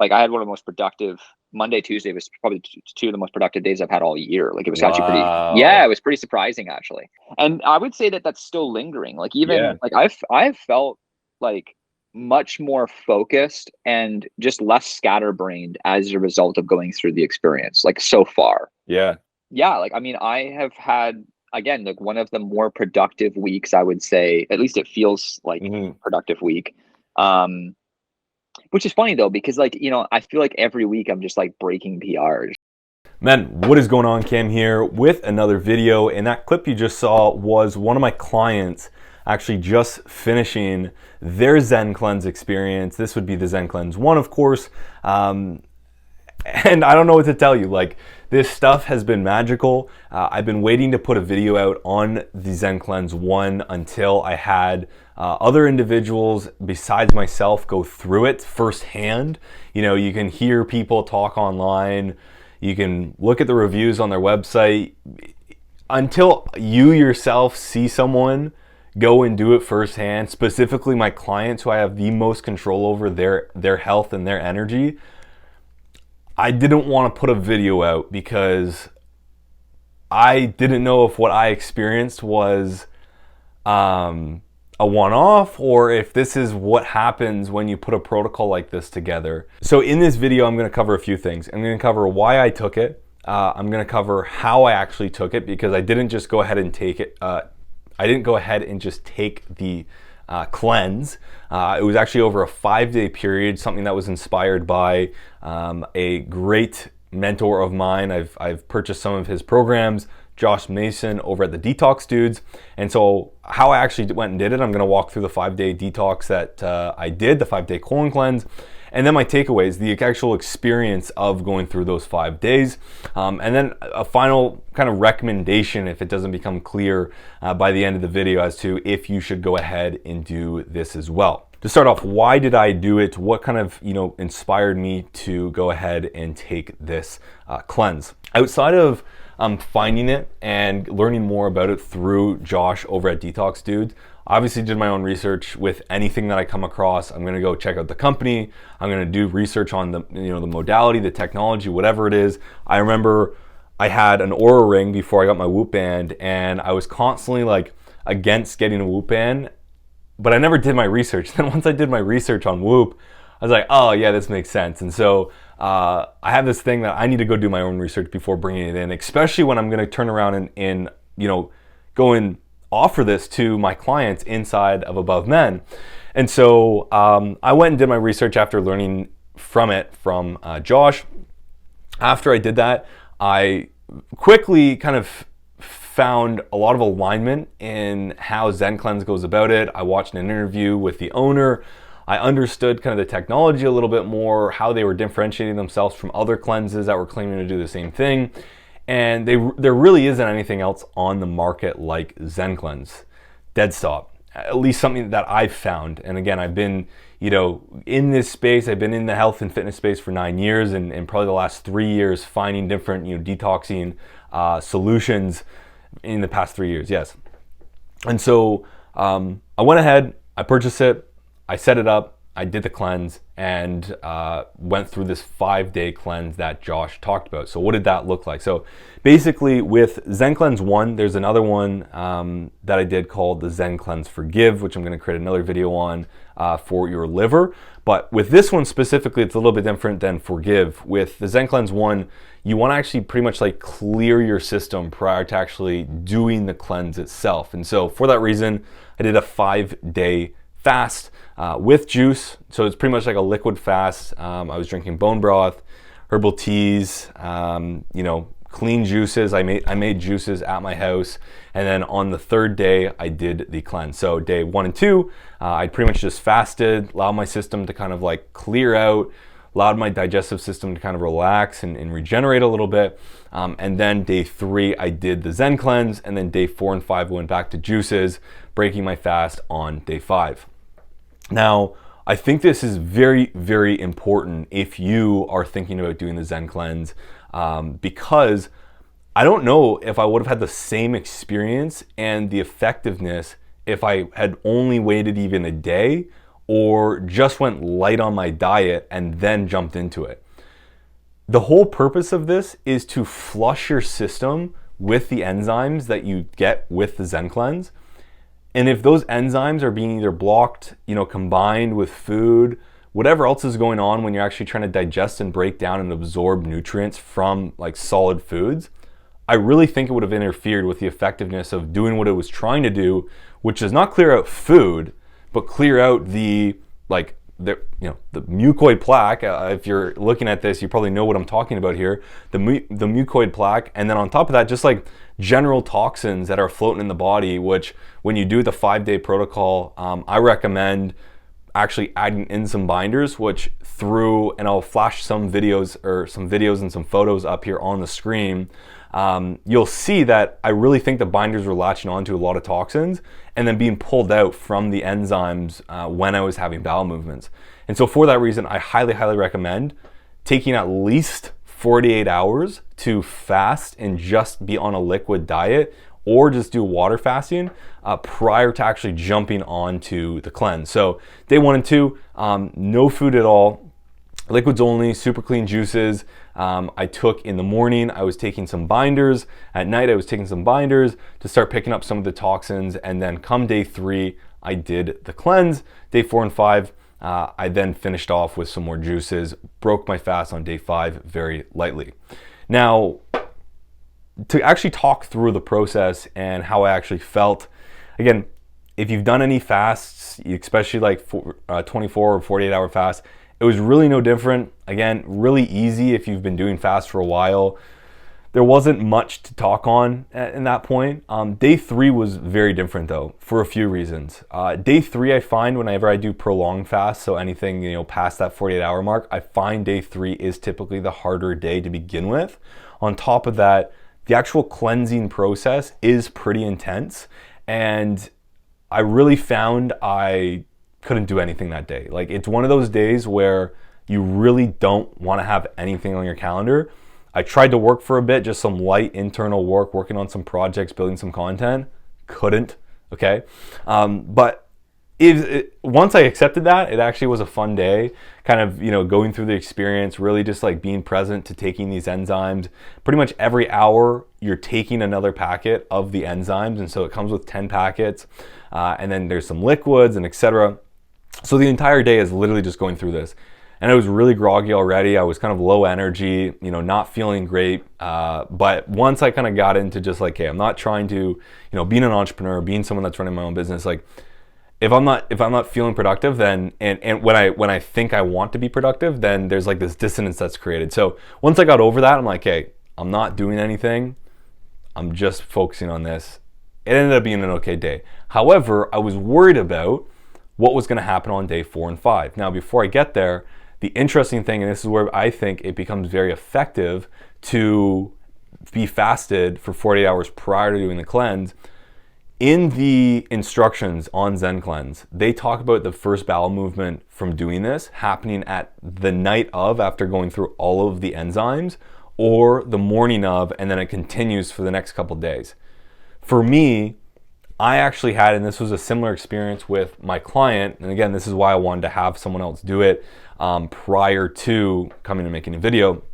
Like I had one of the most productive Monday, Tuesday was probably two of the most productive days I've had all year. Like it was actually pretty, yeah, it Wow. was pretty surprising actually. And I would say that that's still lingering. Like Yeah. even like I've felt like much more focused and just less scatterbrained as a result of going through the experience, like so far. Yeah. Yeah, like I mean, I have had again like one of the more productive weeks, I would say, at least it feels like Hmm. productive week. Um, which is funny though, because like, I feel like every week I'm just like breaking PRs. Man, what is going on? Cam here with another video, and that clip you just saw was one of my clients actually just finishing their ZenCleanz experience. This would be the ZenCleanz ONE, of course. And I don't know what to tell you. Like, this stuff has been magical. I've been waiting to put a video out on the ZenCleanz ONE until I had other individuals besides myself go through it firsthand. You know, you can hear people talk online. You can look at the reviews on their website. Until you yourself see someone go and do it firsthand, specifically my clients who I have the most control over their health and their energy, I didn't want to put a video out because I didn't know if what I experienced was a one-off or if this is what happens when you put a protocol like this together. So in this video, I'm going to cover a few things. I'm going to cover why I took it. I'm going to cover how I actually took it, because I didn't just go ahead and take it. I didn't go ahead and just take the cleanse. It was actually over a 5-day period, something that was inspired by a great mentor of mine. I've purchased some of his programs, Josh Mason over at the Detox Dudes. And so how I actually went and did it, I'm going to walk through the 5-day detox that I did, the 5-day colon cleanse. And then my takeaways, the actual experience of going through those 5 days. And then a final kind of recommendation if it doesn't become clear by the end of the video as to if you should go ahead and do this as well. To start off, why did I do it? What kind of, inspired me to go ahead and take this cleanse? Outside of finding it and learning more about it through Josh over at Detox Dudes, obviously did my own research with anything that I come across. I'm gonna go check out the company. I'm gonna do research on the modality, the technology, whatever it is. I remember I had an Oura ring before I got my Whoop band, and I was constantly like against getting a Whoop band, but I never did my research. Then once I did my research on Whoop, I was like, oh yeah, this makes sense. And so I have this thing that I need to go do my own research before bringing it in, especially when I'm gonna turn around and go and offer this to my clients inside of Above Men. And so I went and did my research after learning from Josh. After I did that, I quickly kind of found a lot of alignment in how ZenCleanz goes about it. I watched an interview with the owner. I understood kind of the technology a little bit more, how they were differentiating themselves from other cleanses that were claiming to do the same thing. And there really isn't anything else on the market like ZenCleanz. Dead stop. At least something that I've found. And again, I've been, in this space. I've been in the health and fitness space for 9 years, and probably the last 3 years finding different, detoxing solutions in the past 3 years. Yes. And so I went ahead, I purchased it, I set it up, I did the cleanse, and went through this 5-day cleanse that Josh talked about. So what did that look like? So basically with ZenCleanz ONE, there's another one that I did called the ZenCleanz Forgive, which I'm going to create another video on for your liver. But with this one specifically, it's a little bit different than Forgive. With the ZenCleanz ONE, you want to actually pretty much like clear your system prior to actually doing the cleanse itself. And so for that reason, I did a 5-day fast with juice. So it's pretty much like a liquid fast. I was drinking bone broth, herbal teas, clean juices. I made juices at my house. And then on the 3rd day, I did the cleanse. So day 1 and 2, I pretty much just fasted, allowed my system to kind of like clear out, allowed my digestive system to kind of relax and regenerate a little bit. And then day 3, I did the ZenCleanz. And then day 4 and 5, went back to juices, breaking my fast on day 5. Now, I think this is very, very important if you are thinking about doing the ZenCleanz, because I don't know if I would have had the same experience and the effectiveness if I had only waited even a day, or just went light on my diet and then jumped into it. The whole purpose of this is to flush your system with the enzymes that you get with the ZenCleanz. And if those enzymes are being either blocked, combined with food, whatever else is going on when you're actually trying to digest and break down and absorb nutrients from like solid foods, I really think it would have interfered with the effectiveness of doing what it was trying to do, which is not clear out food, but clear out the mucoid plaque. If you're looking at this, you probably know what I'm talking about here. The mucoid plaque, and then on top of that, just like general toxins that are floating in the body, which when you do the 5-day protocol, I recommend actually adding in some binders, which and I'll flash some videos and some photos up here on the screen. You'll see that I really think the binders were latching onto a lot of toxins and then being pulled out from the enzymes when I was having bowel movements. And so for that reason, I highly, highly recommend taking at least 48 hours to fast and just be on a liquid diet, or just do water fasting prior to actually jumping onto the cleanse. So day 1 and 2, no food at all, liquids only, super clean juices. I took in the morning, I was taking some binders. At night, I was taking some binders to start picking up some of the toxins. And then come day 3, I did the cleanse. Day 4 and 5, I then finished off with some more juices, broke my fast on day 5 very lightly. Now, to actually talk through the process and how I actually felt, again, if you've done any fasts, especially like 24 or 48 hour fasts, it was really no different. Again, really easy if you've been doing fast for a while. There wasn't much to talk on in that point. Day 3 was very different though, for a few reasons. Day 3, I find whenever I do prolonged fast, so anything past that 48 hour mark, I find day 3 is typically the harder day to begin with. On top of that, the actual cleansing process is pretty intense, and I really found I couldn't do anything that day. Like, it's one of those days where you really don't want to have anything on your calendar. I tried to work for a bit, just some light internal work, working on some projects, building some content. Couldn't, okay? But once I accepted that, it actually was a fun day, kind of, going through the experience, really just like being present to taking these enzymes. Pretty much every hour, you're taking another packet of the enzymes, and so it comes with 10 packets, and then there's some liquids and etc. So the entire day is literally just going through this. And I was really groggy already. I was kind of low energy, not feeling great. But once I kind of got into just like, hey, I'm not trying to, being an entrepreneur, being someone that's running my own business, like, if I'm not feeling productive, then and when I think I want to be productive, then there's like this dissonance that's created. So once I got over that, I'm like, hey, I'm not doing anything. I'm just focusing on this. It ended up being an okay day. However, I was worried about what was going to happen on day 4 and 5. Now, before I get there, the interesting thing, and this is where I think it becomes very effective to be fasted for 48 hours prior to doing the cleanse. In the instructions on ZenCleanz, they talk about the first bowel movement from doing this happening at the night of, after going through all of the enzymes, or the morning of, and then it continues for the next couple days. For me, I actually had, and this was a similar experience with my client, and again, this is why I wanted to have someone else do it prior to coming and making a video.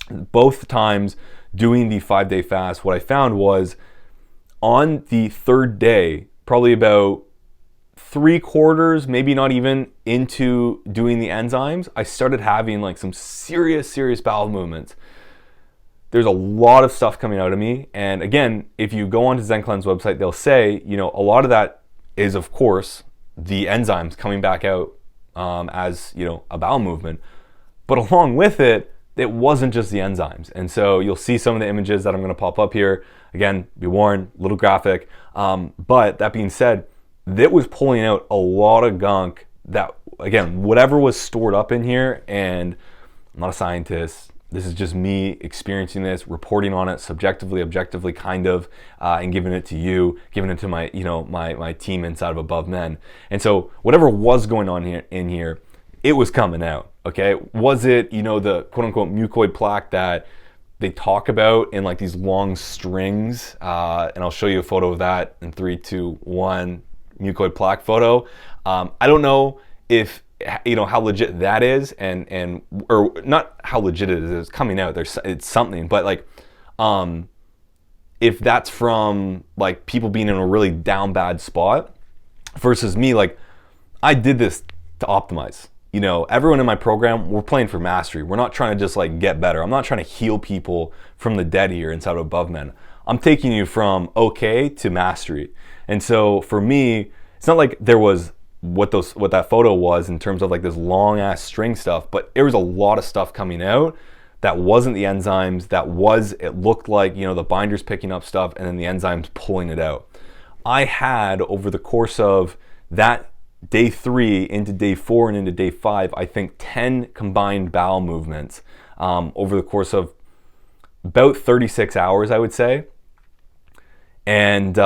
Both times doing the 5-day fast, what I found was on the 3rd day, probably about 3/4, maybe not even into doing the enzymes, I started having like some serious bowel movements. There's a lot of stuff coming out of me. And again, if you go onto ZenCleanz website, they'll say, a lot of that is, of course, the enzymes coming back out as, a bowel movement. But along with it, it wasn't just the enzymes. And so you'll see some of the images that I'm going to pop up here. Again, be warned, a little graphic. But that being said, that was pulling out a lot of gunk that, again, whatever was stored up in here, and I'm not a scientist. This is just me experiencing this, reporting on it subjectively, objectively, kind of, and giving it to you, giving it to my, my team inside of Above Men. And so whatever was going on in here, it was coming out. Okay, was it, the quote unquote mucoid plaque that they talk about in like these long strings? And I'll show you a photo of that in 3, 2, 1. Mucoid plaque photo. I don't know if you know how legit that is, and or not how legit it is, it's coming out, it's something, but like if that's from like people being in a really down bad spot versus me, like I did this to optimize. You know, everyone in my program, we're playing for mastery. We're not trying to just like get better. I'm not trying to heal people from the dead here inside of Above Men. I'm taking you from okay to mastery. And so for me, it's not like there was what that photo was in terms of like this long ass string stuff, but there was a lot of stuff coming out that wasn't the enzymes, it looked like, you know, the binders picking up stuff and then the enzymes pulling it out. I had, over the course of that day 3 into day 4 and into day 5, I think 10 combined bowel movements over the course of about 36 hours, I would say. And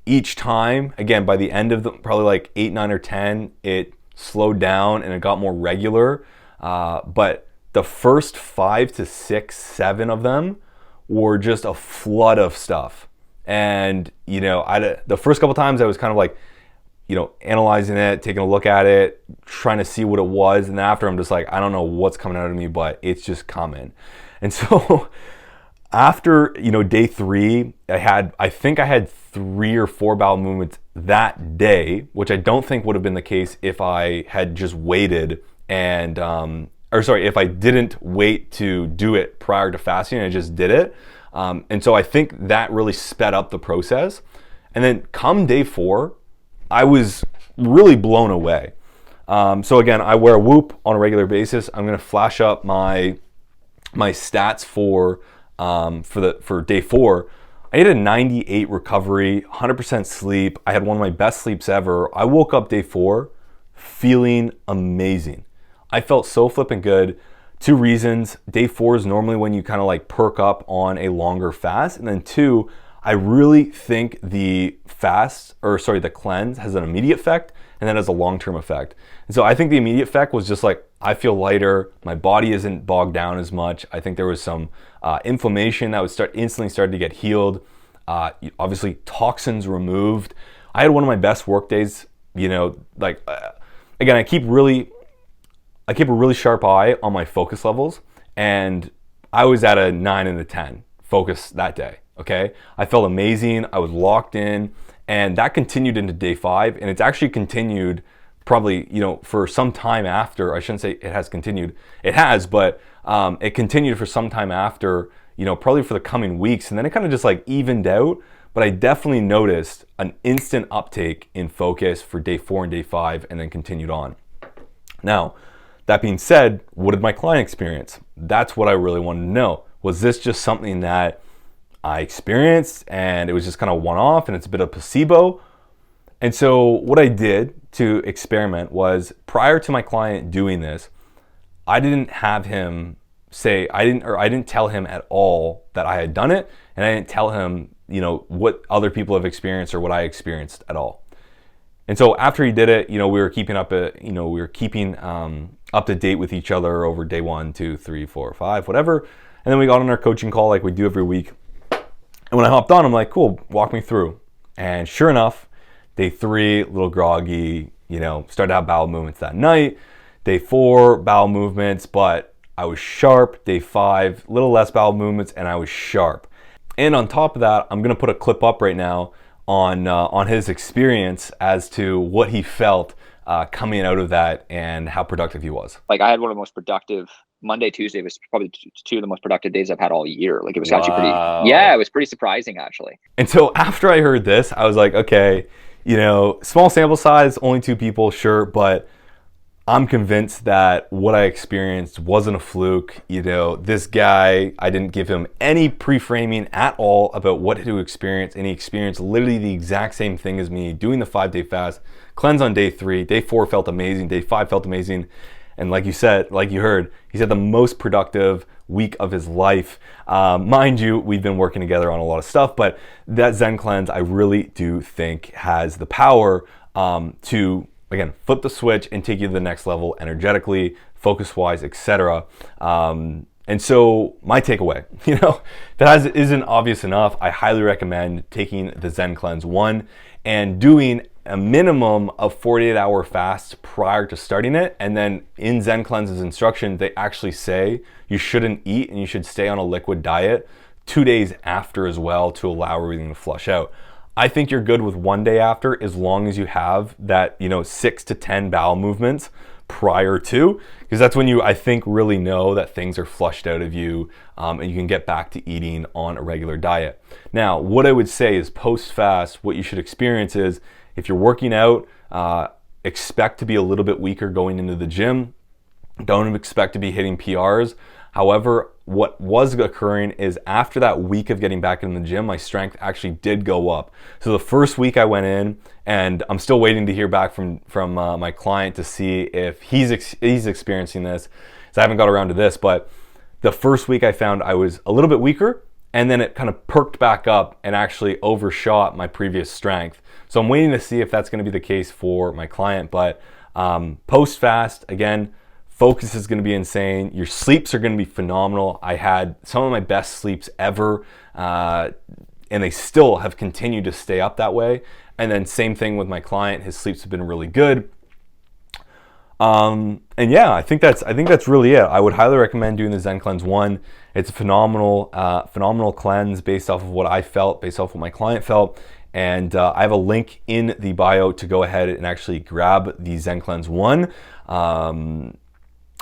each time, again, by the end of probably like 8, 9, or 10, it slowed down and it got more regular. But the first 5 to 6, 7 of them were just a flood of stuff. And, you know, the first couple times I was kind of like, you know, analyzing it, taking a look at it, trying to see what it was. And then after, I'm just like, I don't know what's coming out of me, but it's just coming. And so after, you know, day 3, I think I had 3 or 4 bowel movements that day, which I don't think would have been the case if I had just waited and, if I didn't wait to do it prior to fasting, I just did it. And so I think that really sped up the process. And then come day 4, I was really blown away. So again, I wear a Whoop on a regular basis. I'm gonna flash up my stats for day 4. I had a 98 recovery, 100% sleep. I had one of my best sleeps ever. I woke up day 4 feeling amazing. I felt so flipping good. 2 reasons. Day 4 is normally when you kind of like perk up on a longer fast. And then 2, I really think the cleanse has an immediate effect and then has a long-term effect. And so I think the immediate effect was just like, I feel lighter, my body isn't bogged down as much. I think there was some inflammation that would instantly start to get healed. Obviously toxins removed. I had one of my best work days, you know, like, again, I keep a really sharp eye on my focus levels, and I was at a 9 and a 10 focus that day. Okay, I felt amazing. I was locked in, and that continued into day 5, and it's actually continued probably, you know, for some time after. I shouldn't say it has continued. It has, but it continued for some time after, you know, probably for the coming weeks, and then it kind of just like evened out. But I definitely noticed an instant uptake in focus for day 4 and day 5, and then continued on. Now, that being said, what did my client experience? That's what I really wanted to know. Was this just something that I experienced and it was just kind of one-off and it's a bit of placebo? And so what I did to experiment was, prior to my client doing this, I didn't have him say, I didn't tell him at all that I had done it, and I didn't tell him, you know, what other people have experienced or what I experienced at all. And so after he did it, you know, we were keeping up to date with each other over day 1, 2, 3, 4, 5, whatever. And then we got on our coaching call like we do every week. And when I hopped on, I'm like, cool, walk me through. And sure enough, day 3, a little groggy, you know, started to have bowel movements that night. Day 4, bowel movements, but I was sharp. Day 5, a little less bowel movements, and I was sharp. And on top of that, I'm gonna put a clip up right now on his experience as to what he felt coming out of that and how productive he was. Like, I had one of the most productive Monday, Tuesday was probably 2 of the most productive days I've had all year. Like, it was actually it was pretty surprising actually. And so after I heard this, I was like, okay, you know, small sample size, only 2 people, sure, but I'm convinced that what I experienced wasn't a fluke. You know, this guy, I didn't give him any pre-framing at all about what to experience, and he experienced literally the exact same thing as me, doing the 5-day fast, cleanse on day 3, day 4 felt amazing, day 5 felt amazing. And like you said, like you heard, he's had the most productive week of his life. Mind you, we've been working together on a lot of stuff, but that ZenCleanz, I really do think has the power to, again, flip the switch and take you to the next level energetically, focus-wise, etc. And so my takeaway, you know, that isn't obvious enough. I highly recommend taking the ZenCleanz ONE and doing a minimum of 48-hour fast prior to starting it. And then in ZenCleanz's instruction, they actually say you shouldn't eat and you should stay on a liquid diet 2 days after as well to allow everything to flush out. I think you're good with 1 day after, as long as you have that, 6 to 10 bowel movements prior to, because that's when you, I think, really know that things are flushed out of you, and you can get back to eating on a regular diet. Now, what I would say is post-fast, what you should experience is, if you're working out, expect to be a little bit weaker going into the gym. Don't expect to be hitting PRs. However, what was occurring is after that week of getting back in the gym, my strength actually did go up. So the first week I went in, and I'm still waiting to hear back from my client to see if he's experiencing this. So I haven't got around to this, but the first week I found I was a little bit weaker, and then it kind of perked back up and actually overshot my previous strength. So I'm waiting to see if that's going to be the case for my client. But post-fast, again, focus is going to be insane. Your sleeps are going to be phenomenal. I had some of my best sleeps ever, and they still have continued to stay up that way. And then same thing with my client. His sleeps have been really good. And yeah, I think that's really it. I would highly recommend doing the ZenCleanz ONE. It's a phenomenal cleanse based off of what I felt, based off what my client felt. And I have a link in the bio to go ahead and actually grab the ZenCleanz ONE.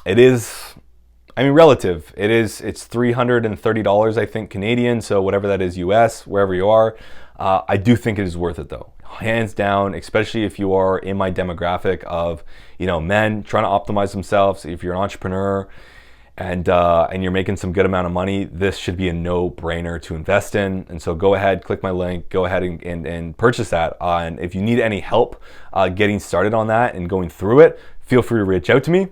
It is, relative. It's $330, I think, Canadian. So whatever that is, US, wherever you are. I do think it is worth it though. Hands down, especially if you are in my demographic of, men trying to optimize themselves. If you're an entrepreneur and you're making some good amount of money, this should be a no-brainer to invest in. And so go ahead, click my link, go ahead and purchase that. And if you need any help getting started on that and going through it, feel free to reach out to me.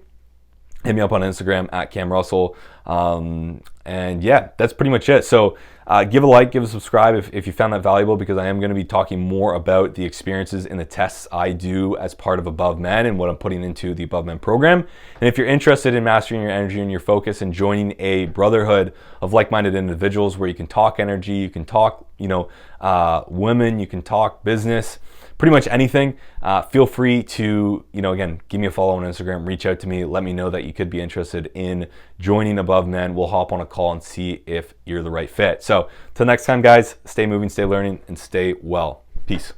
Hit me up on Instagram at Cam Russell. And yeah, that's pretty much it. So give a like, give a subscribe if you found that valuable, because I am going to be talking more about the experiences and the tests I do as part of Above Men and what I'm putting into the Above Men program. And if you're interested in mastering your energy and your focus and joining a brotherhood of like-minded individuals where you can talk energy, you can talk, women, you can talk business, pretty much anything, feel free to, again, give me a follow on Instagram, reach out to me, let me know that you could be interested in joining Above Men. We'll hop on a call and see if you're the right fit. So till next time, guys, stay moving, stay learning, and stay well. Peace.